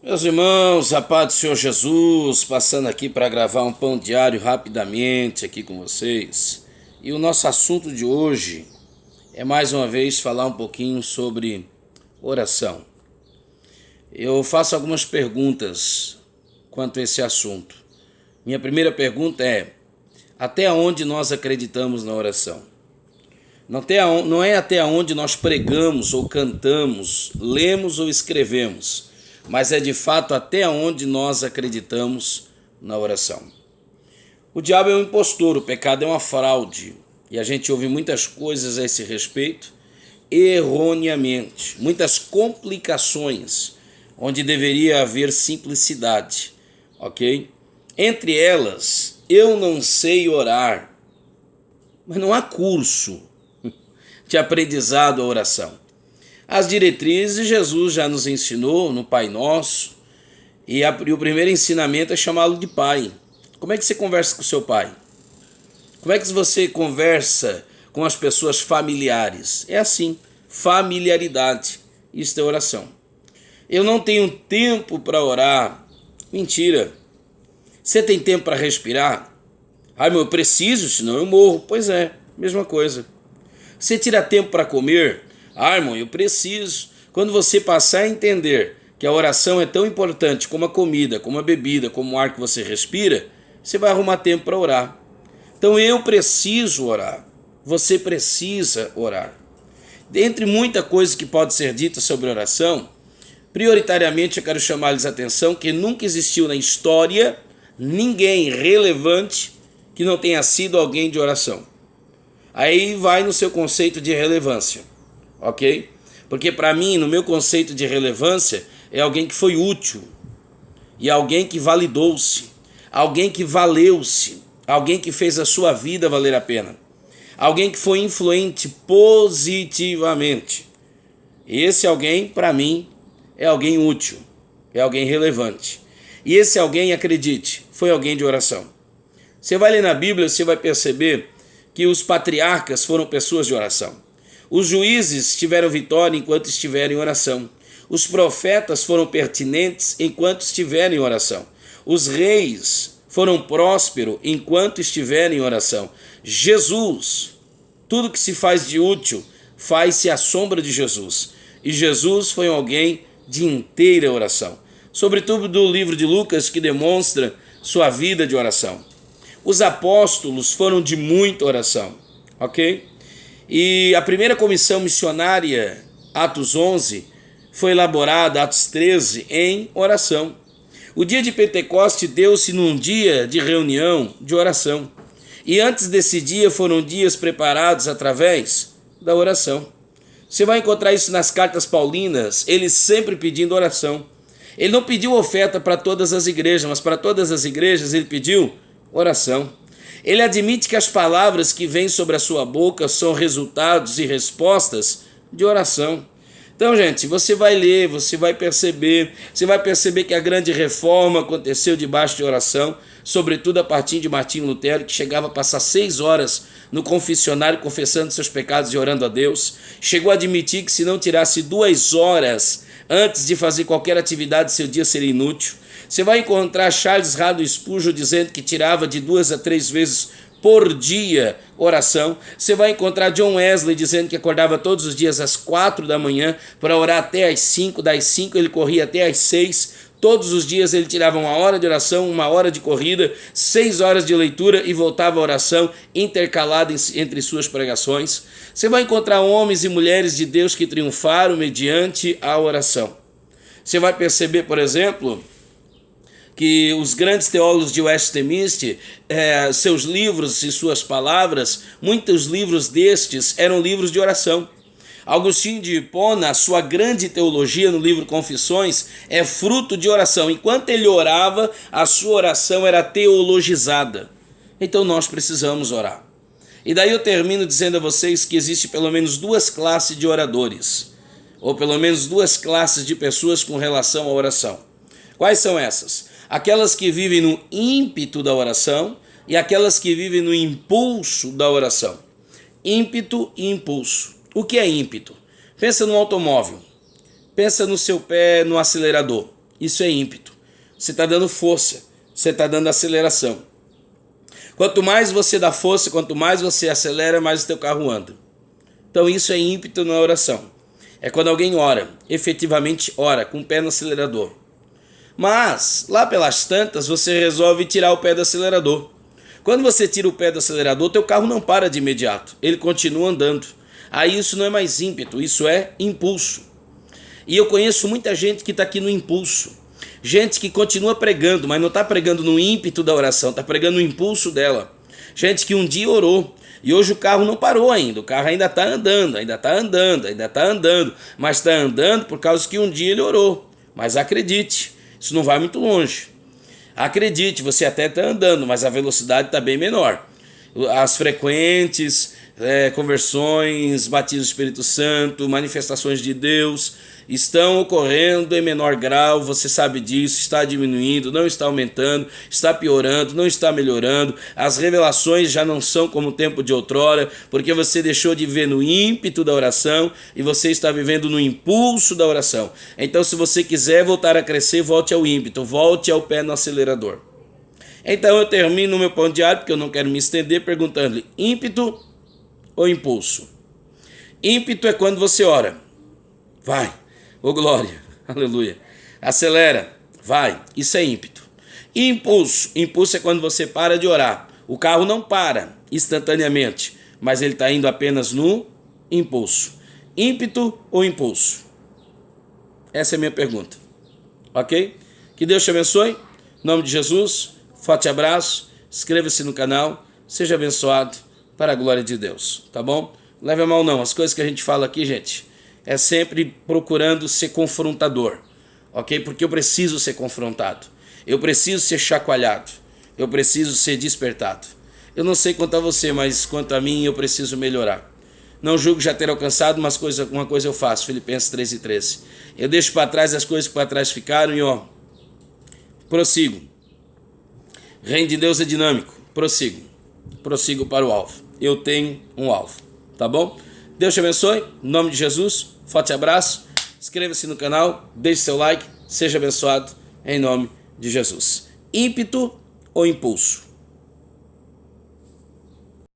Meus irmãos, a paz do Senhor Jesus, passando aqui para gravar um pão diário rapidamente aqui com vocês. E o nosso assunto de hoje é mais uma vez falar um pouquinho sobre oração. Eu faço algumas perguntas quanto a esse assunto. Minha primeira pergunta é: até onde nós acreditamos na oração? Não é até onde nós pregamos ou cantamos, lemos ou escrevemos, mas é de fato até onde nós acreditamos na oração. O diabo é um impostor, o pecado é uma fraude, e a gente ouve muitas coisas a esse respeito erroneamente, muitas complicações, onde deveria haver simplicidade, ok? Entre elas, eu não sei orar, mas não há curso de aprendizado à oração. As diretrizes Jesus já nos ensinou no Pai Nosso, e o primeiro ensinamento é chamá-lo de Pai. Como é que você conversa com o seu pai? Como é que você conversa com as pessoas familiares? É assim, familiaridade. Isso é oração. Eu não tenho tempo para orar. Mentira. Você tem tempo para respirar? Ah, eu preciso, senão eu morro. Pois é, mesma coisa. Você tira tempo para comer? Ah, irmão, eu preciso. Quando você passar a entender que a oração é tão importante como a comida, como a bebida, como o ar que você respira, você vai arrumar tempo para orar. Então eu preciso orar. Você precisa orar. Dentre muita coisa que pode ser dita sobre oração, prioritariamente eu quero chamar-lhes a atenção que nunca existiu na história ninguém relevante que não tenha sido alguém de oração. Aí vai no seu conceito de relevância, ok? Porque para mim, no meu conceito de relevância, é alguém que foi útil, e alguém que validou-se, alguém que valeu-se, alguém que fez a sua vida valer a pena, alguém que foi influente positivamente. Esse alguém, para mim, é alguém útil, é alguém relevante. E esse alguém, acredite, foi alguém de oração. Você vai ler na Bíblia, você vai perceber que os patriarcas foram pessoas de oração. Os juízes tiveram vitória enquanto estiveram em oração. Os profetas foram pertinentes enquanto estiveram em oração. Os reis foram prósperos enquanto estiveram em oração. Jesus, tudo que se faz de útil, faz-se à sombra de Jesus. E Jesus foi alguém de inteira oração. Sobretudo do livro de Lucas, que demonstra sua vida de oração. Os apóstolos foram de muita oração, ok? E a primeira comissão missionária, Atos 11, foi elaborada, Atos 13, em oração. O dia de Pentecoste deu-se num dia de reunião, de oração. E antes desse dia foram dias preparados através da oração. Você vai encontrar isso nas cartas paulinas, ele sempre pedindo oração. Ele não pediu oferta para todas as igrejas, mas para todas as igrejas ele pediu oração. Ele admite que as palavras que vêm sobre a sua boca são resultados e respostas de oração. Então, gente, você vai ler, você vai perceber que a grande reforma aconteceu debaixo de oração, sobretudo a partir de Martinho Lutero, que chegava a passar 6 horas no confessionário confessando seus pecados e orando a Deus. Chegou a admitir que se não tirasse 2 horas antes de fazer qualquer atividade, seu dia seria inútil. Você vai encontrar Charles Haddon Spurgeon dizendo que tirava de 2 a 3 vezes por dia oração. Você vai encontrar John Wesley dizendo que acordava todos os dias às 4 da manhã para orar até às 5, das 5 ele corria até às 6. Todos os dias ele tirava 1 hora de oração, 1 hora de corrida, 6 horas de leitura e voltava à oração intercalada entre suas pregações. Você vai encontrar homens e mulheres de Deus que triunfaram mediante a oração. Você vai perceber, por exemplo, que os grandes teólogos de Westminster, seus livros e suas palavras, muitos livros destes eram livros de oração. Agostinho de Hipona, sua grande teologia no livro Confissões, é fruto de oração. Enquanto ele orava, a sua oração era teologizada. Então nós precisamos orar. E daí eu termino dizendo a vocês que existe pelo menos 2 classes de oradores, ou pelo menos 2 classes de pessoas com relação à oração. Quais são essas? Aquelas que vivem no ímpeto da oração e aquelas que vivem no impulso da oração. Ímpeto e impulso. O que é ímpeto? Pensa no automóvel. Pensa no seu pé no acelerador. Isso é ímpeto. Você está dando força, você está dando aceleração. Quanto mais você dá força, quanto mais você acelera, mais o teu carro anda. Então isso é ímpeto na oração. É quando alguém ora, efetivamente ora, com o pé no acelerador. Mas, lá pelas tantas, você resolve tirar o pé do acelerador. Quando você tira o pé do acelerador, teu carro não para de imediato, ele continua andando. Aí isso não é mais ímpeto, isso é impulso. E eu conheço muita gente que está aqui no impulso. Gente que continua pregando, mas não está pregando no ímpeto da oração, está pregando no impulso dela. Gente que um dia orou e hoje o carro não parou ainda, o carro ainda está andando, mas está andando por causa que um dia ele orou. Mas acredite, isso não vai muito longe. Acredite, você até está andando, mas a velocidade está bem menor. As frequentes conversões, batismo do Espírito Santo, manifestações de Deus estão ocorrendo em menor grau, você sabe disso, está diminuindo, não está aumentando, está piorando, não está melhorando. As revelações já não são como o tempo de outrora, porque você deixou de viver no ímpeto da oração e você está vivendo no impulso da oração. Então, se você quiser voltar a crescer, volte ao ímpeto, volte ao pé no acelerador. Então eu termino o meu pão diário, porque eu não quero me estender, perguntando-lhe: ímpeto ou impulso? Ímpeto é quando você ora. Vai. Ô glória, aleluia. Acelera, vai, isso é ímpeto. E impulso é quando você para de orar. O carro não para instantaneamente, mas ele está indo apenas no impulso. Ímpeto ou impulso? Essa é a minha pergunta, ok? Que Deus te abençoe, em nome de Jesus, forte abraço, inscreva-se no canal, seja abençoado para a glória de Deus, tá bom? Não leve a mal não, as coisas que a gente fala aqui, gente, é sempre procurando ser confrontador, ok? Porque eu preciso ser confrontado, eu preciso ser chacoalhado, eu preciso ser despertado. Eu não sei quanto a você, mas quanto a mim eu preciso melhorar. Não julgo já ter alcançado, mas uma coisa eu faço, Filipenses 3:13. Eu deixo para trás as coisas que para trás ficaram e prossigo. Reino de Deus é dinâmico, prossigo para o alvo. Eu tenho um alvo, tá bom? Deus te abençoe, em nome de Jesus, forte abraço, inscreva-se no canal, deixe seu like, seja abençoado, em nome de Jesus. Ímpeto ou impulso?